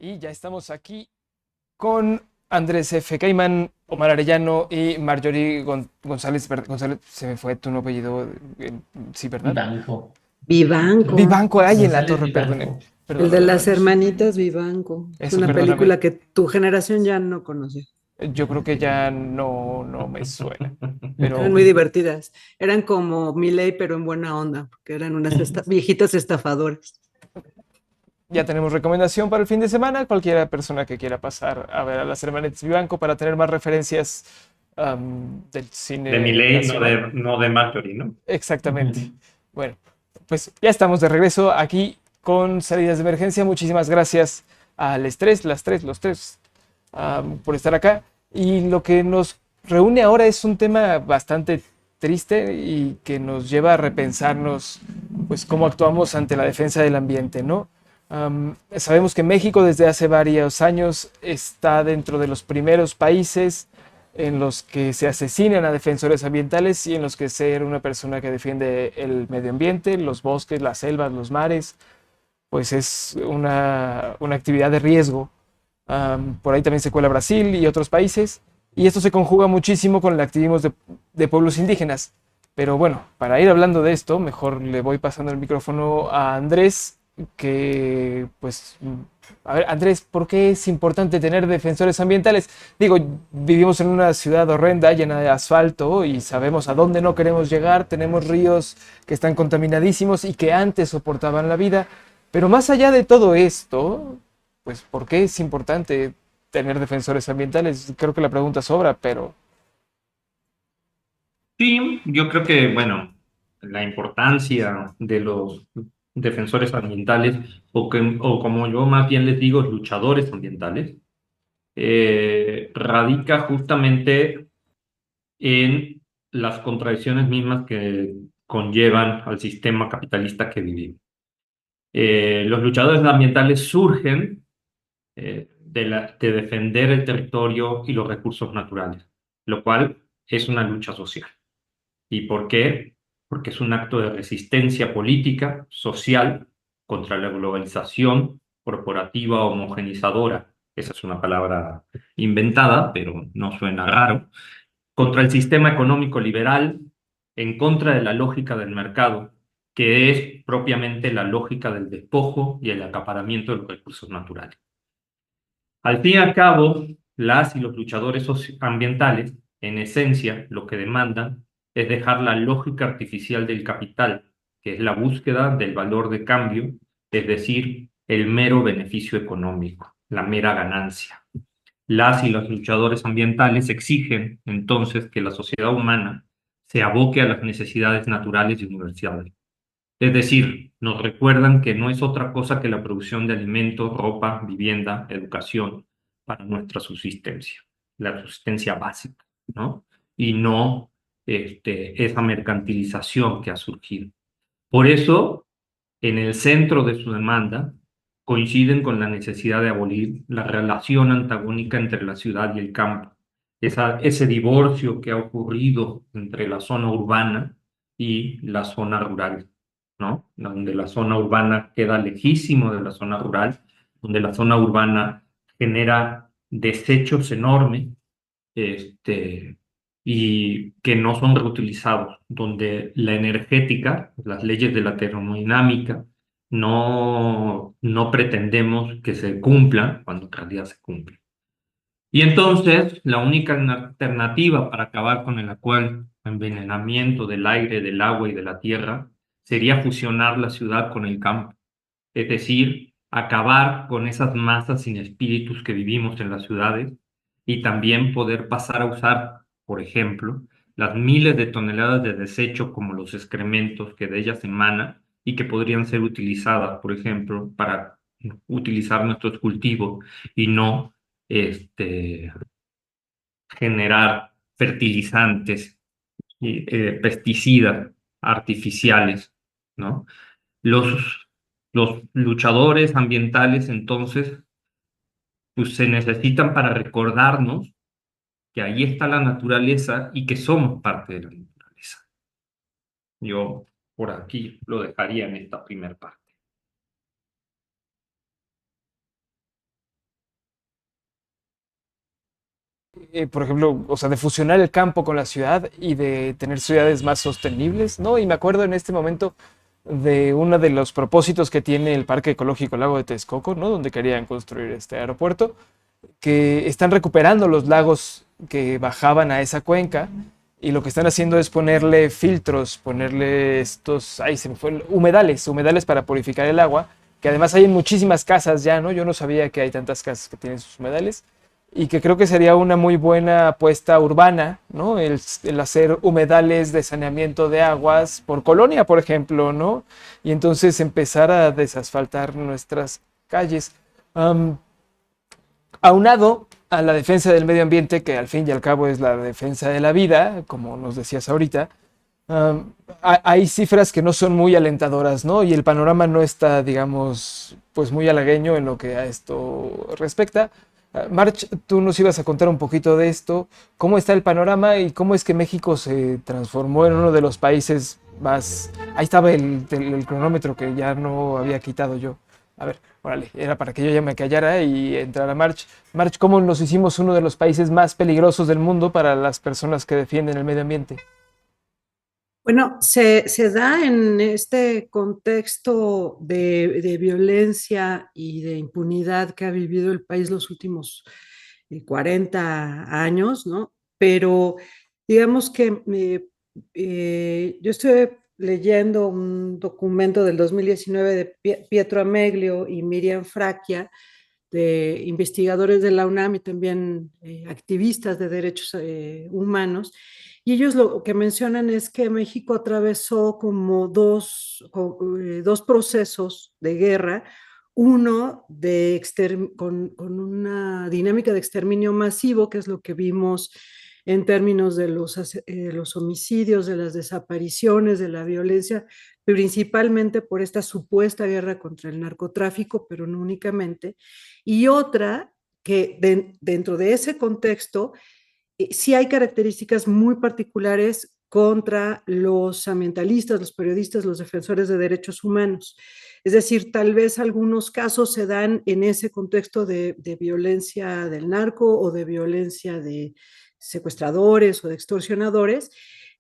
Y ya estamos aquí con Andrés F. Caimán, Omar Arellano y Marjorie González. González, se me fue tu apellido. Sí, ¿verdad? Vivanco. Vivanco, Vivanco, ay, en la González torre, perdóneme. Vivanco. el Perdóname, de las perdóname. hermanitas Vivanco. Es Eso, una perdóname. película que tu generación ya no conoce. Yo creo que ya no me suena. Eran Pero muy divertidas. Eran como Miley, pero en buena onda, porque eran unas viejitas estafadoras. ya tenemos recomendación para el fin de semana. Cualquiera persona que quiera pasar a ver a las hermanitas Vivanco para tener más referencias del De cine Milei, nacional. no de Marjorie, ¿no? Exactamente. Bueno, pues ya estamos de regreso aquí con salidas de emergencia. Muchísimas gracias al estrés, los tres, por estar acá. Y lo que nos reúne ahora es un tema bastante triste y que nos lleva a repensarnos, pues, cómo actuamos ante la defensa del ambiente, ¿no? Sabemos que México desde hace varios años está dentro de los primeros países en los que se asesinan a defensores ambientales y en los que ser una persona que defiende el medio ambiente, los bosques, las selvas, los mares, pues es una actividad de riesgo. Por ahí también se cuela Brasil y otros países. Y esto se conjuga muchísimo con el activismo de pueblos indígenas. Pero bueno, para ir hablando de esto, mejor le voy pasando el micrófono a Andrés, que pues, a ver, Andrés, ¿por qué es importante tener defensores ambientales? Digo, vivimos en una ciudad horrenda, llena de asfalto, y sabemos a dónde no queremos llegar. Tenemos ríos que están contaminadísimos y que antes soportaban la vida. Pero más allá de todo esto, pues, ¿por qué es importante tener defensores ambientales? Creo que la pregunta sobra, pero Sí, yo creo que, bueno, la importancia de los defensores ambientales, o como yo más bien les digo, luchadores ambientales, radica justamente en las contradicciones mismas que conllevan al sistema capitalista que vivimos. Los luchadores ambientales surgen de defender el territorio y los recursos naturales, lo cual es una lucha social. ¿Y por qué? Porque es un acto de resistencia política, social, contra la globalización corporativa homogenizadora. Esa es una palabra inventada, pero no suena raro. Contra el sistema económico liberal, en contra de la lógica del mercado, que es propiamente la lógica del despojo y el acaparamiento de los recursos naturales. Al fin y al cabo, las y los luchadores ambientales, en esencia, lo que demandan es dejar la lógica artificial del capital, que es la búsqueda del valor de cambio, es decir, el mero beneficio económico, la mera ganancia. Las y los luchadores ambientales exigen entonces que la sociedad humana se aboque a las necesidades naturales y universales. Es decir, nos recuerdan que no es otra cosa que la producción de alimentos, ropa, vivienda, educación para nuestra subsistencia, la subsistencia básica, ¿no? Y no esa mercantilización que ha surgido. Por eso, en el centro de su demanda, coinciden con la necesidad de abolir la relación antagónica entre la ciudad y el campo, ese divorcio que ha ocurrido entre la zona urbana y la zona rural, ¿no? Donde la zona urbana queda lejísimo de la zona rural, donde la zona urbana genera desechos enormes, este, y que no son reutilizados, donde la energética, las leyes de la termodinámica, no pretendemos que se cumplan cuando en realidad se cumplen. Y entonces, la única alternativa para acabar con el actual envenenamiento del aire, del agua y de la tierra sería fusionar la ciudad con el campo, es decir, acabar con esas masas sin espíritus que vivimos en las ciudades y también poder pasar a usar, por ejemplo, las miles de toneladas de desecho como los excrementos que de ellas emanan y que podrían ser utilizadas, por ejemplo, para utilizar nuestros cultivos y no este, generar fertilizantes y pesticidas artificiales, ¿no? Los, los luchadores ambientales, entonces, pues se necesitan para recordarnos que ahí está la naturaleza y que somos parte de la naturaleza. Yo por aquí lo dejaría en esta primera parte. por ejemplo, o sea, de fusionar el campo con la ciudad y de tener ciudades más sostenibles, ¿no? Y me acuerdo en este momento de uno de los propósitos que tiene el Parque Ecológico Lago de Texcoco, ¿no? Donde querían construir este aeropuerto, que están recuperando los lagos que bajaban a esa cuenca y lo que están haciendo es ponerle filtros, ponerle estos, ahí se me fue, humedales para purificar el agua, que además hay en muchísimas casas ya, ¿no? Yo no sabía que hay tantas casas que tienen sus humedales y que creo que sería una muy buena apuesta urbana, ¿no? El hacer humedales de saneamiento de aguas por colonia, por ejemplo, ¿no? Y entonces empezar a desasfaltar nuestras calles. Um, Aunado a la defensa del medio ambiente, que al fin y al cabo es la defensa de la vida, como nos decías ahorita, hay cifras que no son muy alentadoras, ¿no? Y el panorama no está, digamos, pues muy halagueño en lo que a esto respecta. March, tú nos ibas a contar un poquito de esto, cómo está el panorama y cómo es que México se transformó en uno de los países más... Ahí estaba el cronómetro que ya no había quitado yo. A ver, órale, era para que yo ya me callara y entrara March. March, ¿cómo nos hicimos uno de los países más peligrosos del mundo para las personas que defienden el medio ambiente? Bueno, se da en este contexto de violencia y de impunidad que ha vivido el país los últimos 40 años, ¿no? Pero digamos que yo estoy leyendo un documento del 2019 de Pietro Ameglio y Miriam Fracchia, de investigadores de la UNAM y también activistas de derechos humanos. Y ellos lo que mencionan es que México atravesó como dos procesos de guerra, uno con una dinámica de exterminio masivo, que es lo que vimos en términos de los homicidios, de las desapariciones, de la violencia, principalmente por esta supuesta guerra contra el narcotráfico, pero no únicamente. Y otra que dentro de ese contexto sí hay características muy particulares contra los ambientalistas, los periodistas, los defensores de derechos humanos. Es decir, tal vez algunos casos se dan en ese contexto de violencia del narco o de violencia de secuestradores o de extorsionadores,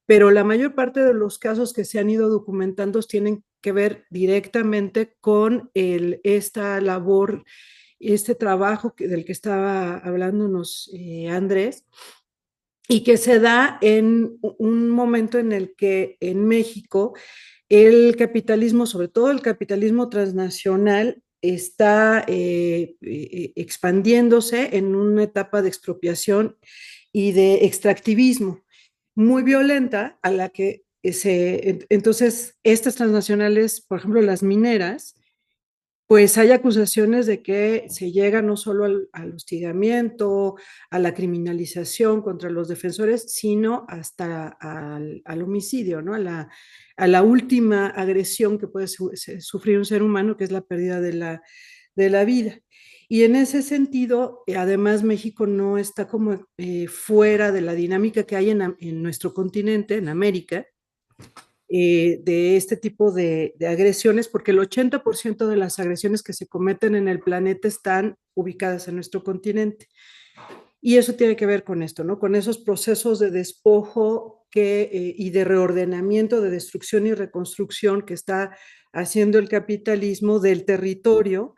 pero la mayor parte de los casos que se han ido documentando tienen que ver directamente con esta labor, este trabajo del que estaba hablándonos Andrés, y que se da en un momento en el que en México el capitalismo, sobre todo el capitalismo transnacional, está expandiéndose en una etapa de expropiación y de extractivismo muy violenta a la que entonces estas transnacionales, por ejemplo las mineras, pues hay acusaciones de que se llega no solo al hostigamiento, a la criminalización contra los defensores, sino hasta al homicidio, ¿no? A la última agresión que puede sufrir un ser humano, que es la pérdida de la vida. Y en ese sentido, además, México no está como fuera de la dinámica que hay en nuestro continente, en América, de este tipo de agresiones, porque el 80% de las agresiones que se cometen en el planeta están ubicadas en nuestro continente. Y eso tiene que ver con esto, ¿no? Con esos procesos de despojo y de reordenamiento, de destrucción y reconstrucción que está haciendo el capitalismo del territorio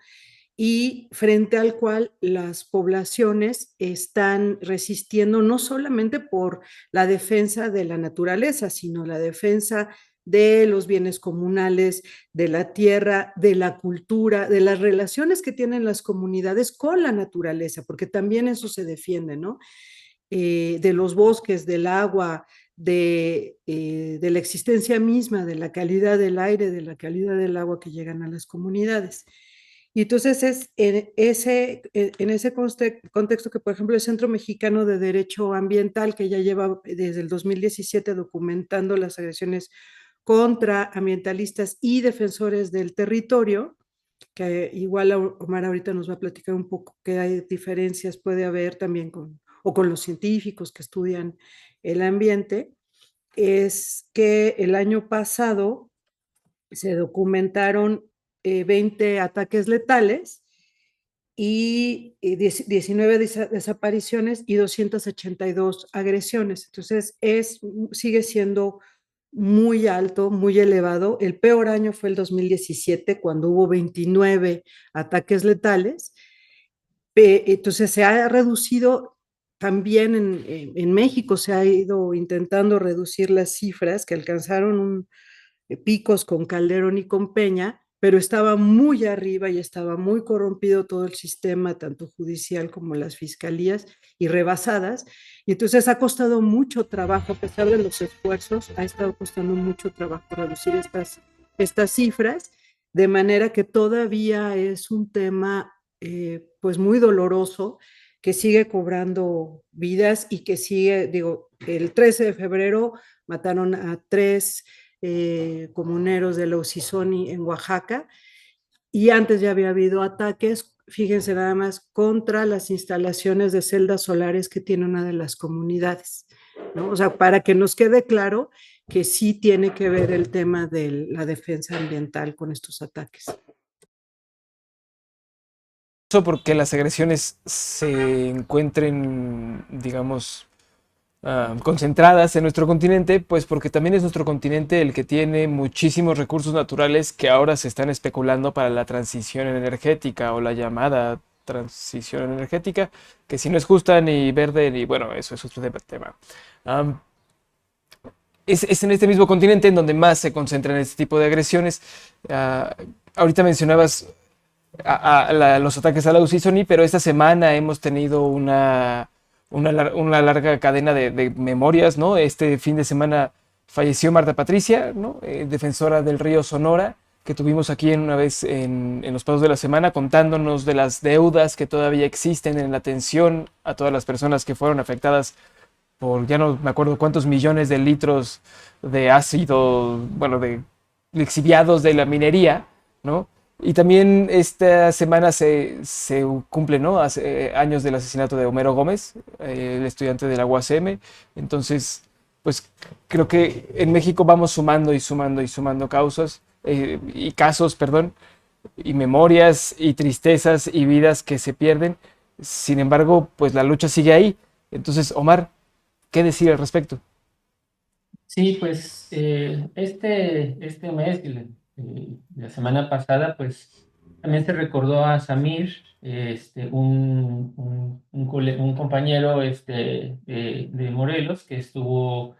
y frente al cual las poblaciones están resistiendo no solamente por la defensa de la naturaleza, sino la defensa de los bienes comunales, de la tierra, de la cultura, de las relaciones que tienen las comunidades con la naturaleza, porque también eso se defiende, ¿no? De los bosques, del agua, de la existencia misma, de la calidad del aire, de la calidad del agua que llegan a las comunidades. Y entonces es en ese contexto que, por ejemplo, el Centro Mexicano de Derecho Ambiental, que ya lleva desde el 2017 documentando las agresiones contra ambientalistas y defensores del territorio, que igual Omar ahorita nos va a platicar un poco qué hay diferencias puede haber también con los científicos que estudian el ambiente, es que el año pasado se documentaron 20 ataques letales y 19 desapariciones y 282 agresiones. Entonces, sigue siendo muy alto, muy elevado. El peor año fue el 2017, cuando hubo 29 ataques letales. Entonces, se ha reducido también en México, se ha ido intentando reducir las cifras que alcanzaron picos con Calderón y con Peña, pero estaba muy arriba y estaba muy corrompido todo el sistema, tanto judicial como las fiscalías, y rebasadas. Y entonces ha costado mucho trabajo, a pesar de los esfuerzos, ha estado costando mucho trabajo reducir estas cifras, de manera que todavía es un tema pues muy doloroso, que sigue cobrando vidas y que sigue, digo, el 13 de febrero mataron a 3 comuneros de Laucizoni en Oaxaca, y antes ya había habido ataques, fíjense nada más, contra las instalaciones de celdas solares que tiene una de las comunidades, ¿no? O sea, para que nos quede claro que sí tiene que ver el tema de la defensa ambiental con estos ataques. Porque las agresiones se encuentren, digamos, concentradas en nuestro continente, pues porque también es nuestro continente el que tiene muchísimos recursos naturales que ahora se están especulando para la transición energética o la llamada transición energética, que si no es justa ni verde, ni bueno, eso es otro tema. Um, es en este mismo continente en donde más se concentran este tipo de agresiones. Ahorita mencionabas los ataques a la Laucizoni, pero esta semana hemos tenido una larga cadena de memorias, ¿no? Este fin de semana falleció Marta Patricia, ¿no? Defensora del río Sonora, que tuvimos aquí una vez en los pasos de la semana, contándonos de las deudas que todavía existen en la atención a todas las personas que fueron afectadas por, ya no me acuerdo cuántos millones de litros de ácido, bueno, de lixiviados de la minería, ¿no? Y también esta semana se cumple, ¿no? Hace años del asesinato de Homero Gómez, el estudiante de la UACM. Entonces, pues creo que en México vamos sumando y sumando y sumando causas, y casos, perdón, y memorias y tristezas y vidas que se pierden. Sin embargo, pues la lucha sigue ahí. Entonces, Omar, ¿qué decir al respecto? Sí, pues este mes, la semana pasada, pues también se recordó a Samir, un compañero de Morelos, que estuvo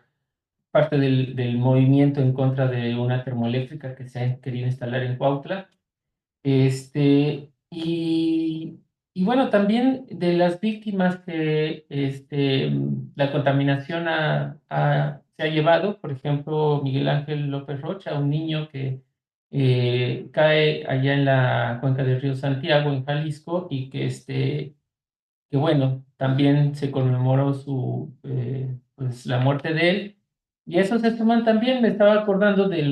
parte del movimiento en contra de una termoeléctrica que se ha querido instalar en Cuautla. Y bueno, también de las víctimas que la contaminación se ha llevado, por ejemplo, Miguel Ángel López Rocha, un niño que cae allá en la cuenca del río Santiago, en Jalisco, y que bueno, también se conmemoró pues, la muerte de él. Y eso se suman también, me estaba acordando de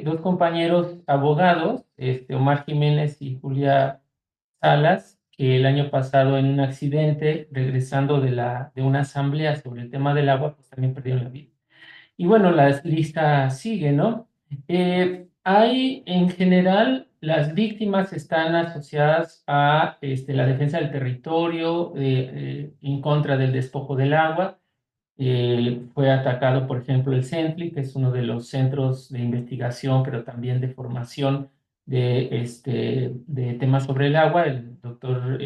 dos compañeros abogados, Omar Jiménez y Julia Salas, que el año pasado en un accidente, regresando de una asamblea sobre el tema del agua, pues también perdieron la vida. Y bueno, la lista sigue, ¿no? Hay en general, las víctimas están asociadas a la defensa del territorio, en contra del despojo del agua. Fue atacado, por ejemplo, el CENTLI, que es uno de los centros de investigación, pero también de formación de temas sobre el agua. El doctor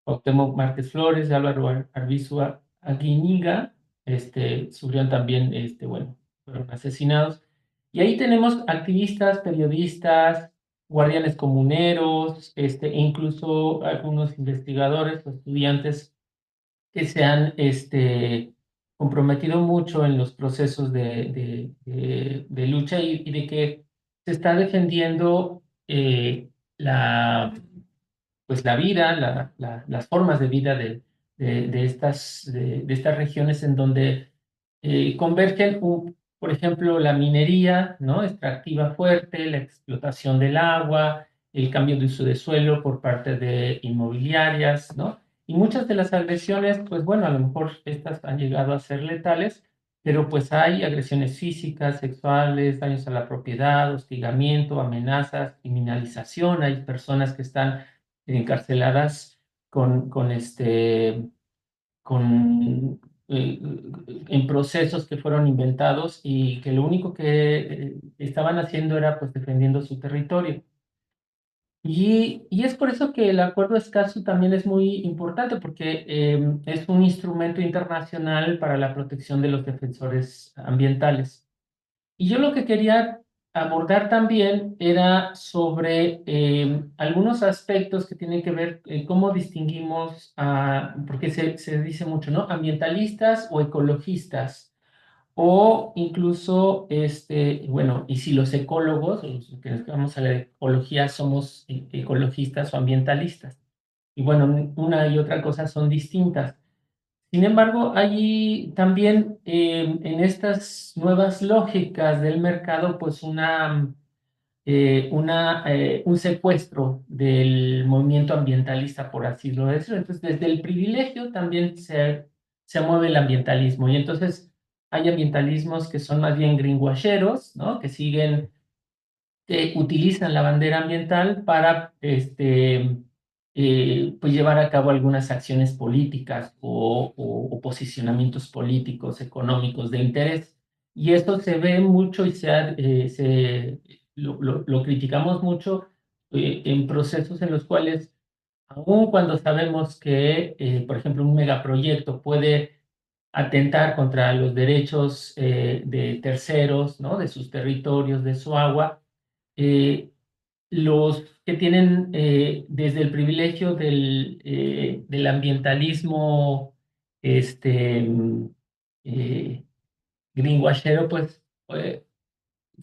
Cuauhtémoc Márquez Flores, Álvaro Arbizu Aguiñiga, sufrieron también, bueno, fueron asesinados. Y ahí tenemos activistas, periodistas, guardianes comuneros, e incluso algunos investigadores o estudiantes que se han comprometido mucho en los procesos de lucha, y de que se está defendiendo pues la vida, las formas de vida de estas regiones en donde convergen, por ejemplo, la minería, ¿no? Extractiva fuerte, la explotación del agua, el cambio de uso de suelo por parte de inmobiliarias, ¿no? Y muchas de las agresiones, pues bueno, a lo mejor estas han llegado a ser letales, pero pues hay agresiones físicas, sexuales, daños a la propiedad, hostigamiento, amenazas, criminalización. Hay personas que están encarceladas con con, eh, en procesos que fueron inventados y que lo único que estaban haciendo era pues defendiendo su territorio. Y es por eso que el Acuerdo Escazú también es muy importante, porque es un instrumento internacional para la protección de los defensores ambientales. Y yo lo que quería abordar también era sobre algunos aspectos que tienen que ver cómo distinguimos, porque se dice mucho, ¿no? Ambientalistas o ecologistas. O incluso, bueno, y si los ecólogos, o los que nos dedicamos a la ecología, somos ecologistas o ambientalistas. Y bueno, una y otra cosa son distintas. Sin embargo, hay también en estas nuevas lógicas del mercado, pues un secuestro del movimiento ambientalista, por así decirlo. Entonces, desde el privilegio también se mueve el ambientalismo. Y entonces hay ambientalismos que son más bien greenwasheros, ¿no? Que siguen, que utilizan la bandera ambiental para pues llevar a cabo algunas acciones políticas o posicionamientos políticos, económicos de interés. Y esto se ve mucho y lo criticamos mucho en procesos en los cuales, aun cuando sabemos que, por ejemplo, un megaproyecto puede atentar contra los derechos de terceros, ¿no? De sus territorios, de su agua, eh, los que tienen desde el privilegio del ambientalismo este, eh, greenwashero, pues eh,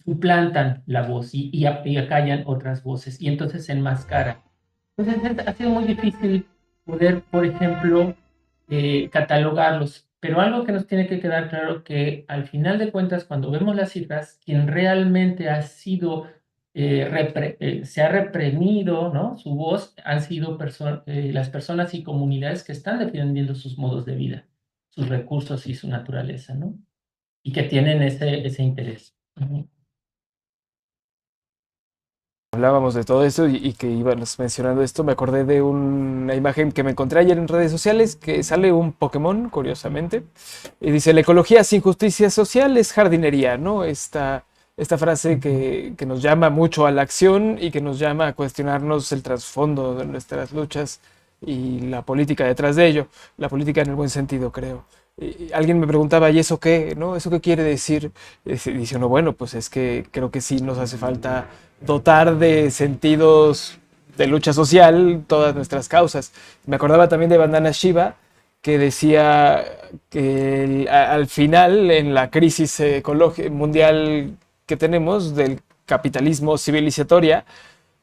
suplantan la voz y acallan otras voces y entonces se enmascara. Entonces ha sido muy difícil poder, por ejemplo, catalogarlos, pero algo que nos tiene que quedar claro que al final de cuentas, cuando vemos las cifras, quien realmente ha sido, se ha reprimido, ¿no? Su voz han sido las personas y comunidades que están defendiendo sus modos de vida, sus recursos y su naturaleza, ¿no? Y que tienen ese interés. Ujú. Hablábamos de todo esto y que íbamos mencionando esto, me acordé de una imagen que me encontré ayer en redes sociales, que sale un Pokémon, curiosamente, y dice: la ecología sin justicia social es jardinería, ¿no? Esta frase que nos llama mucho a la acción y que nos llama a cuestionarnos el trasfondo de nuestras luchas y la política detrás de ello, la política en el buen sentido, creo. Y alguien me preguntaba: ¿y eso qué? ¿No? ¿Eso qué quiere decir? Dice uno: bueno, pues es que creo que sí nos hace falta dotar de sentidos de lucha social todas nuestras causas. Me acordaba también de Bandana Shiva, que decía que al final, en la crisis mundial que tenemos del capitalismo civilizatoria,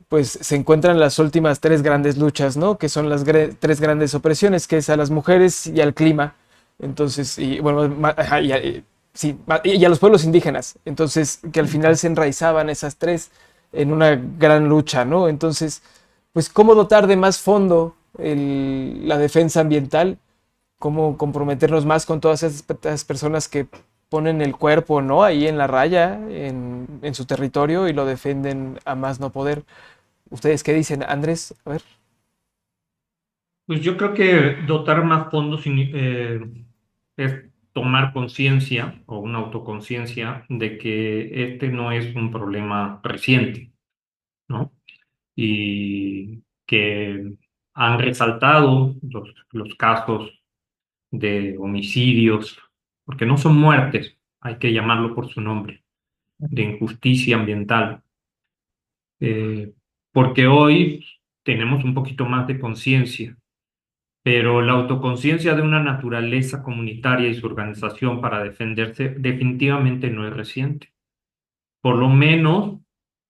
pues se encuentran las últimas tres grandes luchas, ¿no? Que son las tres grandes opresiones, que es a las mujeres y al clima. Entonces, y bueno, sí, y a los pueblos indígenas. Entonces, que al final se enraizaban esas tres en una gran lucha, ¿no? Entonces, pues, ¿cómo dotar de más fondo la defensa ambiental? ¿Cómo comprometernos más con todas esas personas que ponen el cuerpo, ¿no? Ahí en la raya, en su territorio y lo defienden a más no poder? ¿Ustedes qué dicen, Andrés? A ver. Pues yo creo que dotar más fondos es tomar conciencia o una autoconciencia de que este no es un problema reciente, ¿no? Y que han resaltado los casos de homicidios, porque no son muertes, hay que llamarlo por su nombre, de injusticia ambiental, eh, porque hoy tenemos un poquito más de conciencia, pero la autoconciencia de una naturaleza comunitaria y su organización para defenderse definitivamente no es reciente. Por lo menos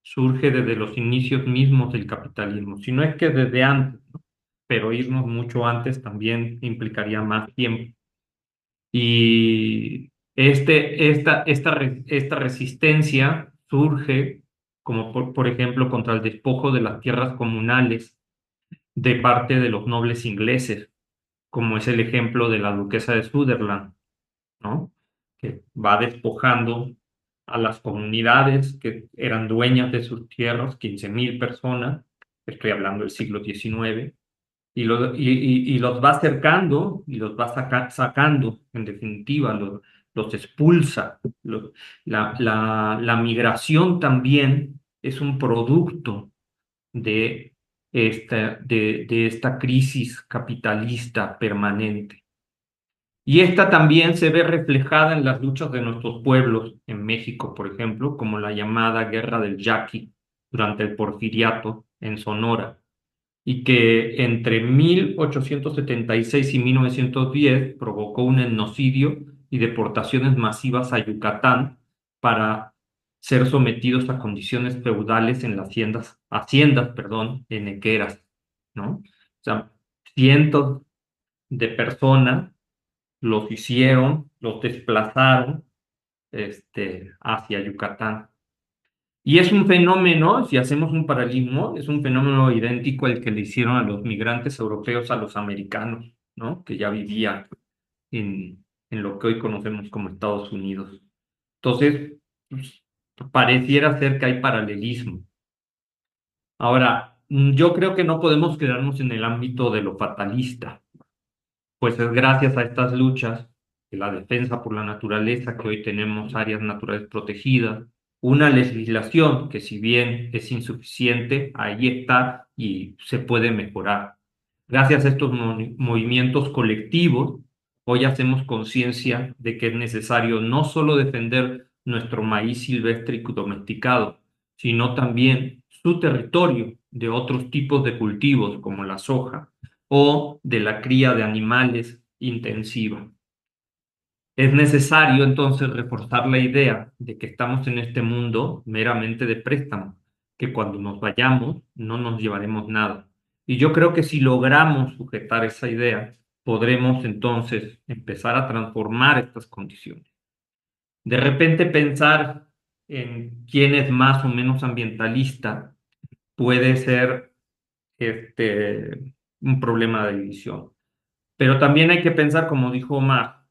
surge desde los inicios mismos del capitalismo, si no es que desde antes, ¿no? Pero irnos mucho antes también implicaría más tiempo. Y esta resistencia surge, como por ejemplo, contra el despojo de las tierras comunales de parte de los nobles ingleses, como es el ejemplo de la duquesa de Sutherland, ¿no? Que va despojando a las comunidades que eran dueñas de sus tierras, 15.000 personas, estoy hablando del siglo XIX, y los va acercando y los va sacando, en definitiva, los expulsa. La migración también es un producto de esta crisis capitalista permanente. Y esta también se ve reflejada en las luchas de nuestros pueblos, en México, por ejemplo, como la llamada Guerra del Yaqui durante el Porfiriato en Sonora, y que entre 1876 y 1910 provocó un genocidio y deportaciones masivas a Yucatán para ser sometidos a condiciones feudales en las haciendas, perdón, henequeras, ¿no? O sea, cientos de personas los hicieron, los desplazaron, hacia Yucatán. Y es un fenómeno, si hacemos un paralelismo, es un fenómeno idéntico al que le hicieron a los migrantes europeos a los americanos, ¿no? Que ya vivían en lo que hoy conocemos como Estados Unidos. Entonces, pues, pareciera ser que hay paralelismo. Ahora, yo creo que no podemos quedarnos en el ámbito de lo fatalista, pues es gracias a estas luchas de la defensa por la naturaleza que hoy tenemos áreas naturales protegidas, una legislación que si bien es insuficiente, ahí está y se puede mejorar. Gracias a estos movimientos colectivos, hoy hacemos conciencia de que es necesario no solo defender nuestro maíz silvestre y domesticado, sino también su territorio de otros tipos de cultivos como la soja o de la cría de animales intensiva. Es necesario entonces reforzar la idea de que estamos en este mundo meramente de préstamo, que cuando nos vayamos no nos llevaremos nada. Y yo creo que si logramos sujetar esa idea, podremos entonces empezar a transformar estas condiciones. De repente pensar en quién es más o menos ambientalista puede ser un problema de división. Pero también hay que pensar, como dijo Omar,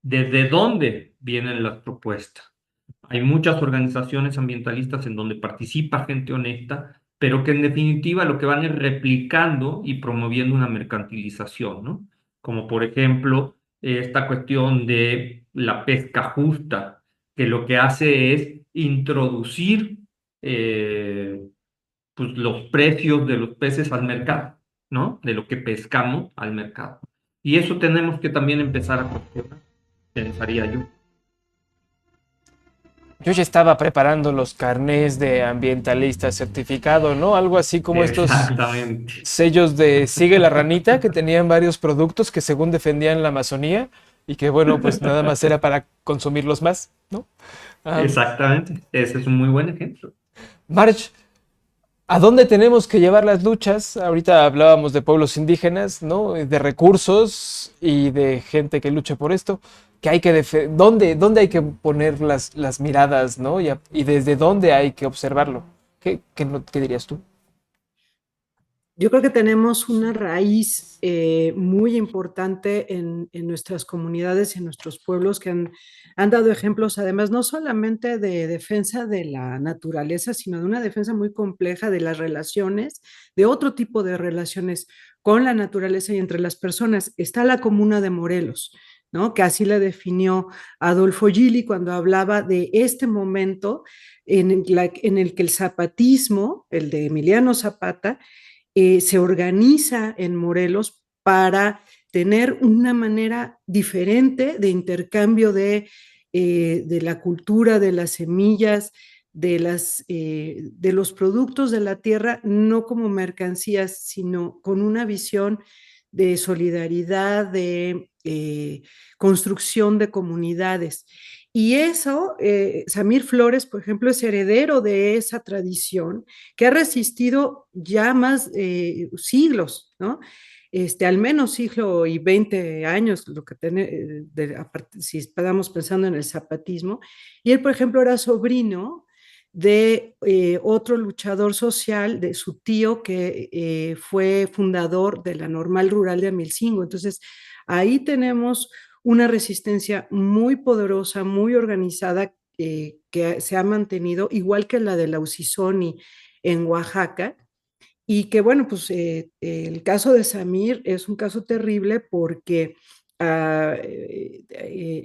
¿desde dónde vienen las propuestas? Hay muchas organizaciones ambientalistas en donde participa gente honesta, pero que en definitiva lo que van es replicando y promoviendo una mercantilización, ¿no? Como por ejemplo esta cuestión de la pesca justa, que lo que hace es introducir pues, los precios de los peces al mercado, ¿no? De lo que pescamos al mercado. Y eso tenemos que también empezar a cuestionar, pensaría yo. Yo ya estaba preparando los carnés de ambientalista certificado, ¿no? Algo así como estos Exactamente. sellos de Sigue la Ranita, que tenían varios productos que según defendían la Amazonía y que, bueno, pues nada más era para consumirlos más, ¿no? Exactamente. Ese es un muy buen ejemplo. Marge, ¿a dónde tenemos que llevar las luchas? Ahorita hablábamos de pueblos indígenas, ¿no? De recursos y de gente que lucha por esto. Que hay que ¿Dónde hay que poner las miradas, ¿no? Y desde dónde hay que observarlo. ¿Qué dirías tú? Yo creo que tenemos una raíz muy importante en nuestras comunidades y en nuestros pueblos que han dado ejemplos, además, no solamente de defensa de la naturaleza, sino de una defensa muy compleja de las relaciones, de otro tipo de relaciones con la naturaleza y entre las personas. Está la Comuna de Morelos, ¿no? Que así la definió Adolfo Gili cuando hablaba de este momento en el que el zapatismo, el de Emiliano Zapata, se organiza en Morelos para tener una manera diferente de intercambio de la cultura, de las semillas, de los productos de la tierra, no como mercancías, sino con una visión de solidaridad, de construcción de comunidades. Y eso, Samir Flores, por ejemplo, es heredero de esa tradición que ha resistido ya más siglos, ¿no? Al menos siglo y 20 años, lo que si estamos pensando en el zapatismo. Y él, por ejemplo, era sobrino de otro luchador social, de su tío, que fue fundador de la Normal Rural de Amilcingo. Entonces, ahí tenemos una resistencia muy poderosa, muy organizada, que se ha mantenido, igual que la de la Usisoni en Oaxaca, Y que bueno, pues el caso de Samir es un caso terrible porque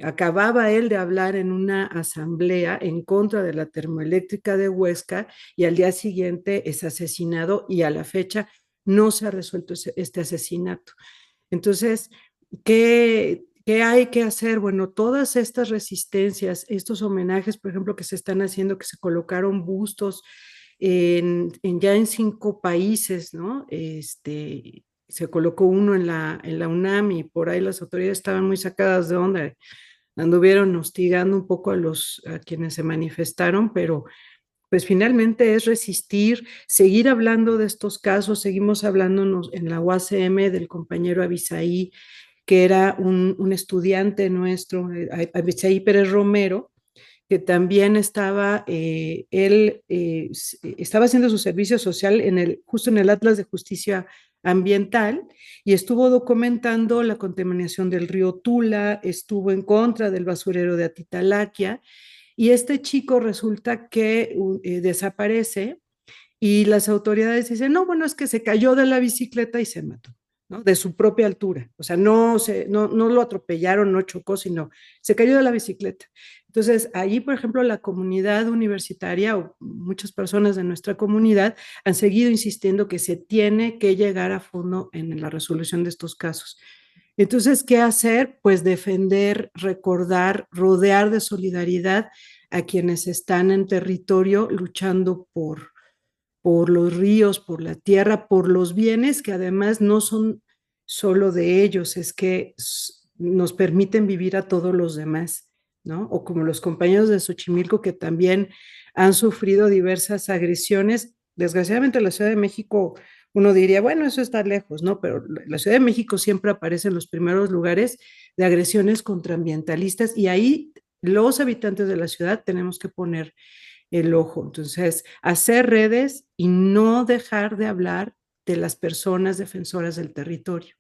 acababa él de hablar en una asamblea en contra de la termoeléctrica de Huesca y al día siguiente es asesinado y a la fecha no se ha resuelto este asesinato. Entonces, ¿qué hay que hacer? Bueno, todas estas resistencias, estos homenajes, por ejemplo, que se están haciendo, que se colocaron bustos ya en 5 países, ¿no? Se colocó uno en la UNAM y por ahí las autoridades estaban muy sacadas de onda, anduvieron hostigando un poco a quienes se manifestaron, pero pues finalmente es resistir, seguir hablando de estos casos, seguimos hablándonos en la UACM del compañero Abisaí, que era un estudiante nuestro, Abisaí Pérez Romero, que también estaba haciendo su servicio social justo en el Atlas de Justicia Ambiental y estuvo documentando la contaminación del río Tula, estuvo en contra del basurero de Atitalaquia y este chico resulta que desaparece y las autoridades dicen, no, bueno, es que se cayó de la bicicleta y se mató, ¿no? De su propia altura. O sea, no lo atropellaron, no chocó, sino se cayó de la bicicleta. Entonces, allí, por ejemplo, la comunidad universitaria o muchas personas de nuestra comunidad han seguido insistiendo que se tiene que llegar a fondo en la resolución de estos casos. Entonces, ¿qué hacer? Pues defender, recordar, rodear de solidaridad a quienes están en territorio luchando por los ríos, por la tierra, por los bienes que además no son solo de ellos, es que nos permiten vivir a todos los demás, ¿no? O como los compañeros de Xochimilco que también han sufrido diversas agresiones. Desgraciadamente la Ciudad de México, uno diría, bueno, eso está lejos, ¿no? Pero la Ciudad de México siempre aparece en los primeros lugares de agresiones contra ambientalistas y ahí los habitantes de la ciudad tenemos que poner el ojo. Entonces, hacer redes y no dejar de hablar de las personas defensoras del territorio.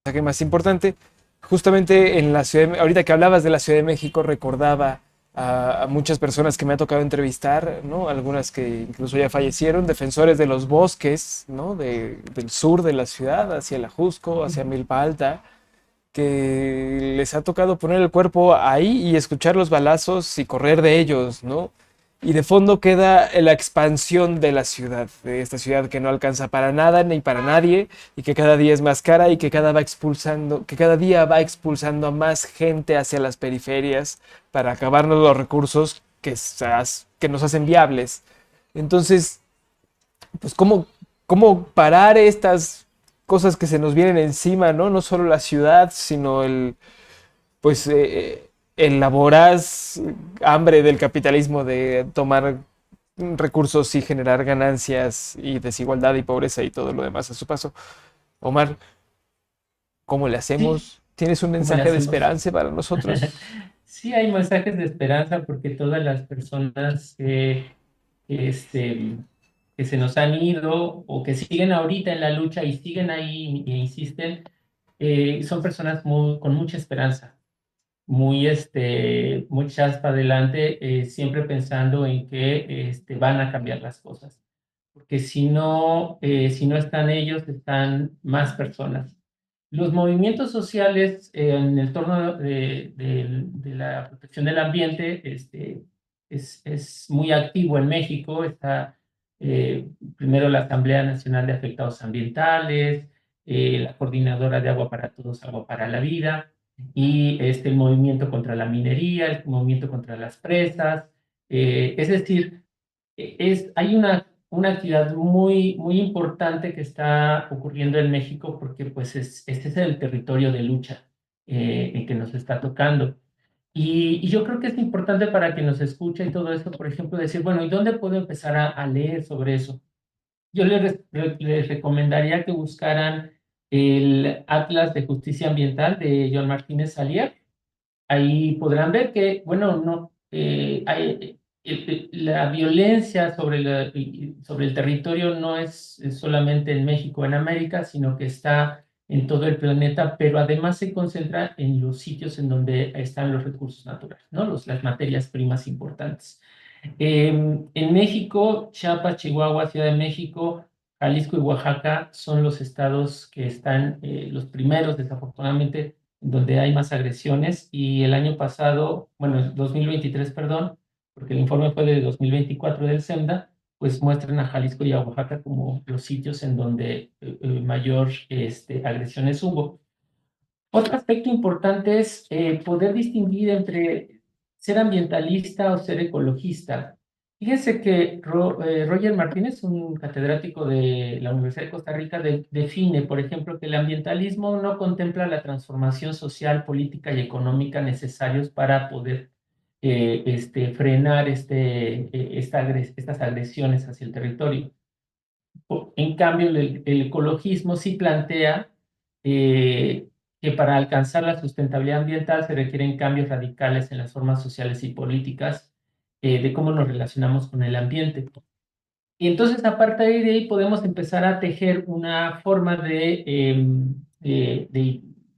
Que más importante, justamente en la ahorita que hablabas de la Ciudad de México, recordaba a muchas personas que me ha tocado entrevistar, ¿no? Algunas que incluso ya fallecieron, defensores de los bosques, ¿no? Del sur de la ciudad, hacia el Ajusco, hacia Milpa Alta, que les ha tocado poner el cuerpo ahí y escuchar los balazos y correr de ellos, ¿no? Y de fondo queda la expansión de la ciudad, de esta ciudad que no alcanza para nada ni para nadie y que cada día es más cara y que cada día va expulsando a más gente hacia las periferias para acabarnos los recursos que nos hacen viables. Entonces, pues cómo parar estas cosas que se nos vienen encima, ¿no? No solo la ciudad, sino el voraz hambre del capitalismo de tomar recursos y generar ganancias y desigualdad y pobreza y todo lo demás a su paso. Omar, ¿cómo le Sí, hacemos? ¿Tienes un ¿cómo le mensaje de hacemos? esperanza para nosotros? Sí, hay mensajes de esperanza porque todas las personas este, que se nos han ido o que siguen ahorita en la lucha y siguen ahí e insisten, son personas con mucha esperanza, muy chas para adelante, siempre pensando en que van a cambiar las cosas. Porque si no están ellos, están más personas. Los movimientos sociales en el torno de la protección del ambiente es muy activo en México. Está primero la Asamblea Nacional de Afectados Ambientales, la Coordinadora de Agua para Todos, Agua para la Vida, y el movimiento contra la minería, el movimiento contra las presas. Es decir, hay una actividad muy importante que está ocurriendo en México porque pues este es el territorio de lucha en que nos está tocando. Y yo creo que es importante para quien nos escucha y todo eso, por ejemplo, decir, bueno, ¿y dónde puedo empezar a leer sobre eso? Yo les recomendaría que buscaran el Atlas de Justicia Ambiental de John Martínez Salier. Ahí podrán ver que, bueno, no, la violencia sobre el territorio no es solamente en México, en América, sino que está en todo el planeta, pero además se concentra en los sitios en donde están los recursos naturales, ¿no? Las materias primas importantes. En México, Chiapas, Chihuahua, Ciudad de México, Jalisco y Oaxaca son los estados que están los primeros, desafortunadamente, donde hay más agresiones. Y el año pasado, bueno, el 2023, perdón, porque el informe fue de 2024 del SEMDA, pues muestran a Jalisco y a Oaxaca como los sitios en donde mayor agresiones hubo. Otro aspecto importante es poder distinguir entre ser ambientalista o ser ecologista. Fíjense que Roger Martínez, un catedrático de la Universidad de Costa Rica, define, por ejemplo, que el ambientalismo no contempla la transformación social, política y económica necesarios para poder frenar estas agresiones hacia el territorio. En cambio, el ecologismo sí plantea que para alcanzar la sustentabilidad ambiental se requieren cambios radicales en las formas sociales y políticas de cómo nos relacionamos con el ambiente. Y entonces, a partir de ahí, podemos empezar a tejer una forma de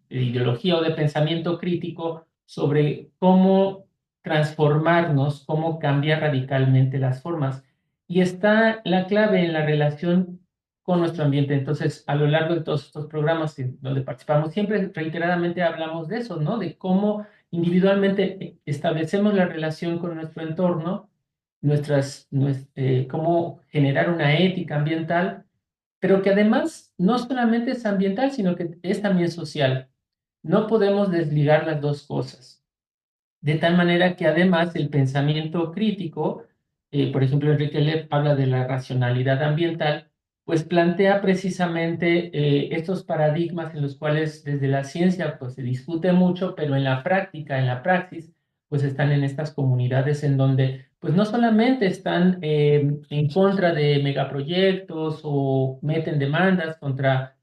ideología o de pensamiento crítico sobre cómo transformarnos, cómo cambiar radicalmente las formas. Y está la clave en la relación con nuestro ambiente. Entonces, a lo largo de todos estos programas donde participamos, siempre reiteradamente hablamos de eso, ¿no? De cómo individualmente establecemos la relación con nuestro entorno, cómo generar una ética ambiental, pero que además no solamente es ambiental, sino que es también social. No podemos desligar las dos cosas. De tal manera que además el pensamiento crítico, por ejemplo, Enrique Lev habla de la racionalidad ambiental, pues plantea precisamente estos paradigmas en los cuales desde la ciencia pues se discute mucho, pero en la práctica, en la praxis, pues están en estas comunidades en donde pues no solamente están en contra de megaproyectos o meten demandas contra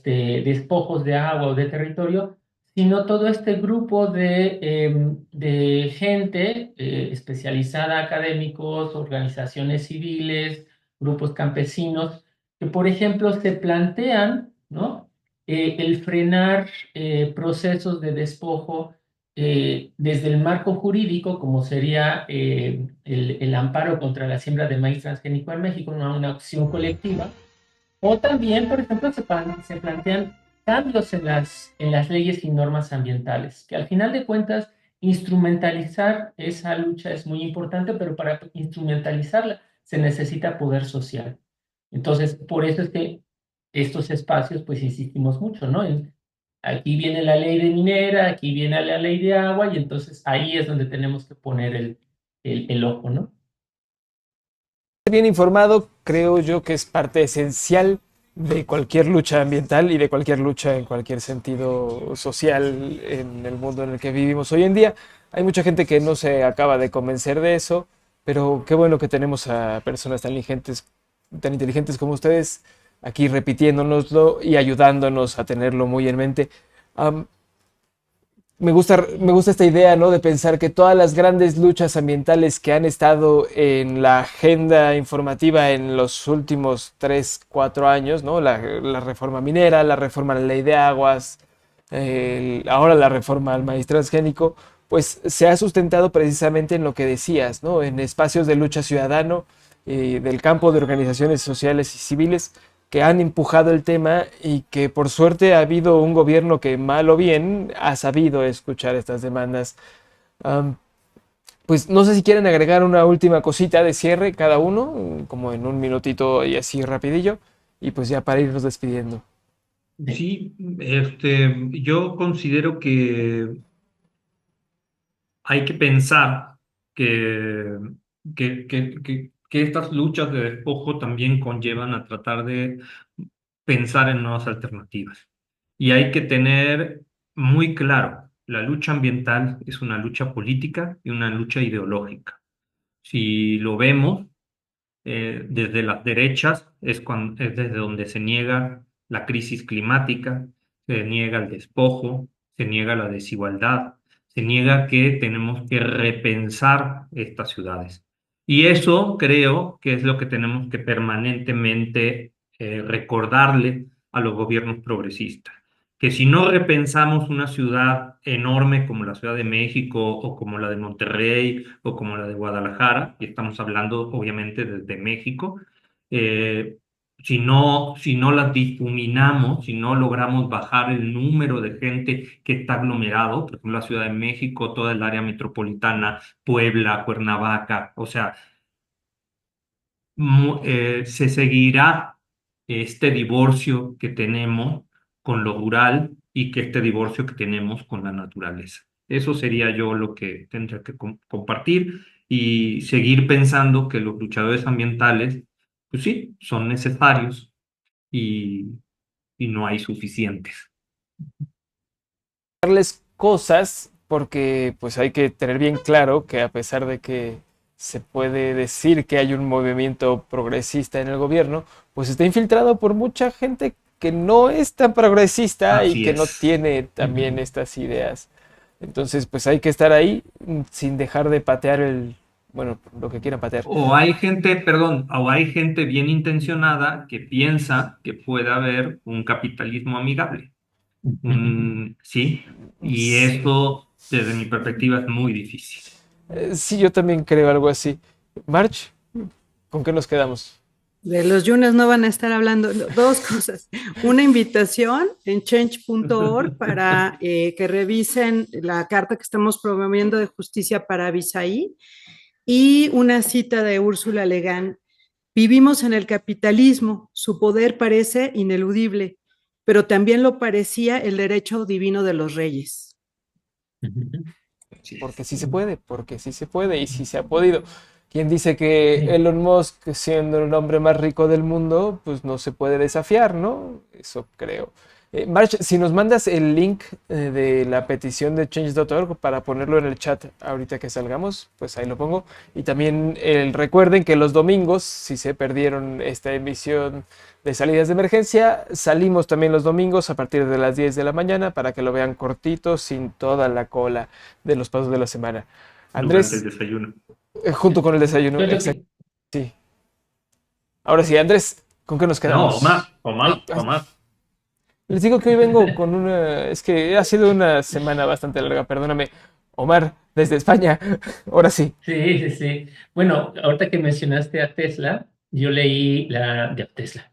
despojos de agua o de territorio, sino todo este grupo de gente especializada, académicos, organizaciones civiles, grupos campesinos, que por ejemplo se plantean, ¿no? El frenar procesos de despojo desde el marco jurídico, como sería el amparo contra la siembra de maíz transgénico en México, una acción colectiva, o también, por ejemplo, se plantean cambios en las leyes y normas ambientales, que al final de cuentas, instrumentalizar esa lucha es muy importante, pero para instrumentalizarla se necesita poder social. Entonces, por eso es que estos espacios, pues insistimos mucho, ¿no? Aquí viene la ley de minera, aquí viene la ley de agua, y entonces ahí es donde tenemos que poner el ojo, ¿no? Bien informado, creo yo que es parte esencial de cualquier lucha ambiental y de cualquier lucha en cualquier sentido social en el mundo en el que vivimos hoy en día. Hay mucha gente que no se acaba de convencer de eso, pero qué bueno que tenemos a personas tan inteligentes como ustedes aquí repitiéndonoslo y ayudándonos a tenerlo muy en mente. Am, me gusta esta idea, ¿no? De pensar que todas las grandes luchas ambientales que han estado en la agenda informativa en los últimos 3 4 años, ¿no? La reforma minera, la reforma a la ley de aguas, ahora la reforma al maíz transgénico, pues se ha sustentado precisamente en lo que decías, ¿no? En espacios de lucha ciudadano, del campo de organizaciones sociales y civiles que han empujado el tema y que por suerte ha habido un gobierno que mal o bien ha sabido escuchar estas demandas. Um, pues no sé si quieren agregar una última cosita de cierre cada uno, como en un minutito y así rapidillo, y pues ya para irnos despidiendo. Sí, yo considero que hay que pensar que, que estas luchas de despojo también conllevan a tratar de pensar en nuevas alternativas. Y hay que tener muy claro, la lucha ambiental es una lucha política y una lucha ideológica. Si lo vemos, desde las derechas es desde donde se niega la crisis climática, se niega el despojo, se niega la desigualdad, se niega que tenemos que repensar estas ciudades. Y eso creo que es lo que tenemos que permanentemente recordarle a los gobiernos progresistas, que si no repensamos una ciudad enorme como la Ciudad de México o como la de Monterrey o como la de Guadalajara, y estamos hablando obviamente desde México, eh, si no las difuminamos, si no logramos bajar el número de gente que está aglomerado, por ejemplo, la Ciudad de México, toda el área metropolitana, Puebla, Cuernavaca, o sea, se seguirá este divorcio que tenemos con lo rural y que este divorcio que tenemos con la naturaleza. Eso sería yo lo que tendría que compartir y seguir pensando que los luchadores ambientales, pues sí, son necesarios y, y no hay suficientes. Darles cosas porque pues hay que tener bien claro que a pesar de que se puede decir que hay un movimiento progresista en el gobierno, pues está infiltrado por mucha gente que no es tan progresista y Así que no es. tiene también estas ideas. Entonces, pues hay que estar ahí sin dejar de patear bueno, lo que quieran patear. O hay gente, perdón, o hay gente bien intencionada que piensa que puede haber un capitalismo amigable. Sí, y eso desde mi perspectiva es muy difícil. Sí, yo también creo algo así. March, ¿con qué nos quedamos? De los Yunes no van a estar hablando. Dos cosas. Una invitación en change.org para que revisen la carta que estamos promoviendo de justicia para Abisaí y una cita de Úrsula Le Guin. Vivimos en el capitalismo, su poder parece ineludible, pero también lo parecía el derecho divino de los reyes. Así Porque es. sí se puede, porque sí se puede y sí se ha podido. ¿Quién dice que Sí. Elon Musk, siendo el hombre más rico del mundo, pues no se puede desafiar, ¿no? Eso creo. March, si nos mandas el link de la petición de change.org para ponerlo en el chat ahorita que salgamos, pues ahí lo pongo. Y también recuerden que los domingos, si se perdieron esta emisión de salidas de emergencia, salimos también los domingos a partir de las 10 de la mañana para que lo vean cortito, sin toda la cola de los pasos de la semana. Durante el Andrés, desayuno. junto con el desayuno, Yo lo exacto. que, Sí. Ahora sí, Andrés, ¿con qué nos No, quedamos? Ay, Omar. les digo que hoy vengo con una... Es que ha sido una semana bastante larga, perdóname. Omar, desde España. Ahora sí. sí, sí, sí. Bueno, ahorita que mencionaste a Tesla, yo leí de Tesla,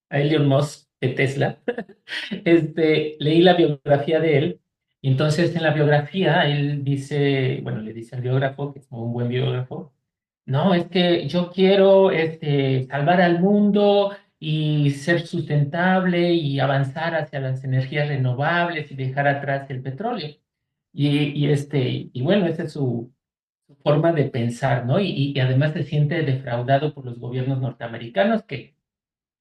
a Elon Musk de Tesla, leí la biografía de él, y entonces en la biografía él dice, bueno, le dice al biógrafo, que es un buen biógrafo, no, es que yo quiero salvar al mundo y ser sustentable y avanzar hacia las energías renovables y dejar atrás el petróleo. Y bueno, esa es su forma de pensar, ¿no? Y además se siente defraudado por los gobiernos norteamericanos que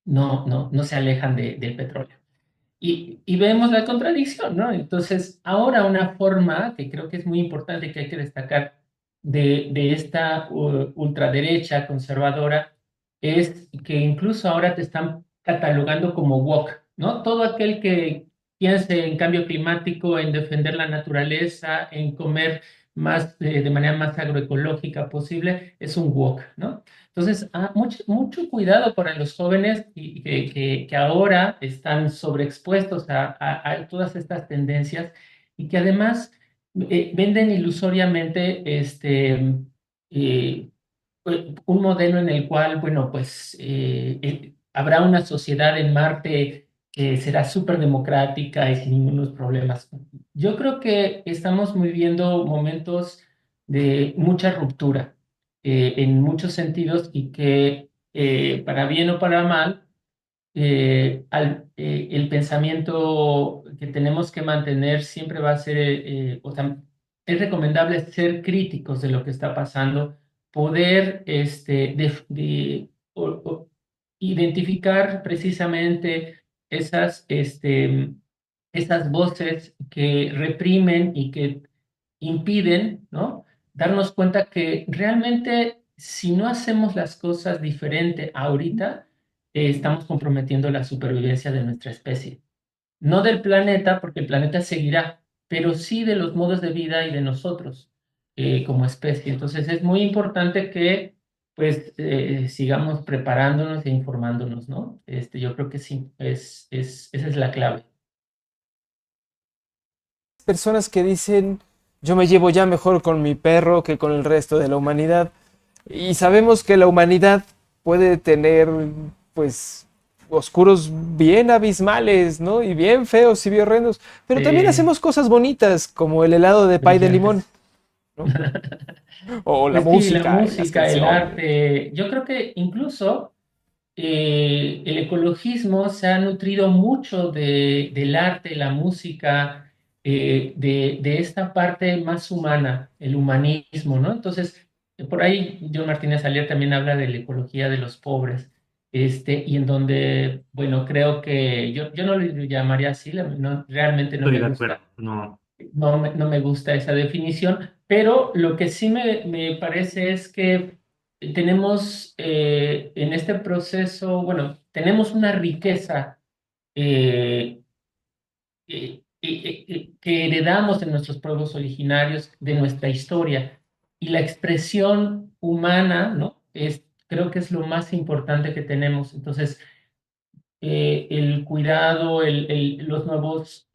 no se alejan del petróleo. Y vemos la contradicción, ¿no? Entonces, ahora una forma que creo que es muy importante que hay que destacar de esta ultraderecha conservadora es que incluso ahora te están catalogando como woke, ¿no? Todo aquel que piense en cambio climático, en defender la naturaleza, en comer más de manera más agroecológica posible, es un woke, ¿no? Entonces, mucho cuidado para los jóvenes que ahora están sobreexpuestos a todas estas tendencias y que además venden ilusoriamente eh, un modelo en el cual, bueno, pues habrá una sociedad en Marte que será súper democrática y sin ningunos problemas. Yo creo que estamos viviendo momentos de mucha ruptura en muchos sentidos y que para bien o para mal, el pensamiento que tenemos que mantener siempre va a ser, o sea, es recomendable ser críticos de lo que está pasando, poder identificar precisamente esas voces que reprimen y que impiden, ¿no? Darnos cuenta que realmente si no hacemos las cosas diferente ahorita, estamos comprometiendo la supervivencia de nuestra especie. No del planeta, porque el planeta seguirá, pero sí de los modos de vida y de nosotros como especie. Entonces es muy importante que pues sigamos preparándonos e informándonos, ¿no? Yo creo que sí, esa es la clave. personas que dicen, yo me llevo ya mejor con mi perro que con el resto de la humanidad. Y sabemos que la humanidad puede tener, pues, oscuros bien abismales, ¿no? Y bien feos y bien horrendos. Pero también hacemos cosas bonitas, como el helado de pay de limón, ¿no? O la Pues sí, la música, y las música, el canciones. arte. Yo creo que incluso el ecologismo se ha nutrido mucho del arte, la música, de esta parte más humana, el humanismo, ¿no? Entonces, por ahí John Martínez Alier también habla de la ecología de los pobres, y en donde, bueno, creo que yo no lo llamaría así, realmente no Estoy me de gusta. acuerdo. No, No me gusta esa definición, pero lo que sí me parece es que tenemos en este proceso, bueno, tenemos una riqueza eh, que heredamos de nuestros pueblos originarios, de nuestra historia, y la expresión humana, ¿no? Creo que es lo más importante que tenemos. Entonces, el cuidado, los nuevos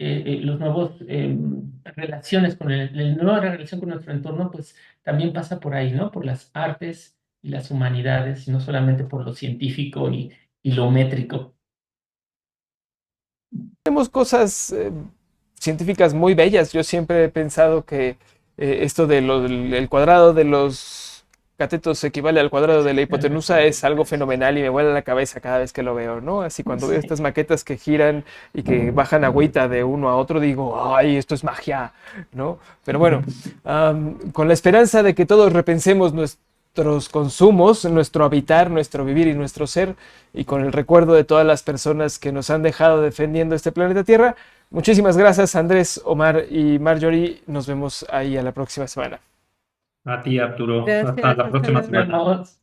relaciones la nueva relación con nuestro entorno, pues también pasa por ahí, ¿no? Por las artes y las humanidades, y no solamente por lo científico y lo métrico. Tenemos cosas científicas muy bellas. Yo siempre he pensado que esto del el cuadrado de los catetos equivale al cuadrado de la hipotenusa es algo fenomenal y me vuela la cabeza cada vez que lo veo, ¿no? Así cuando veo Sí. estas maquetas que giran y que bajan agüita de uno a otro, digo, ay, esto es magia, ¿no? Pero bueno, con la esperanza de que todos repensemos nuestros consumos, nuestro habitar, nuestro vivir y nuestro ser, y con el recuerdo de todas las personas que nos han dejado defendiendo este planeta Tierra. Muchísimas gracias, Andrés, Omar y Marjorie. Nos vemos ahí a la próxima semana. a ti, Arturo. Hasta Gracias, la hasta próxima luego. semana. Vemos.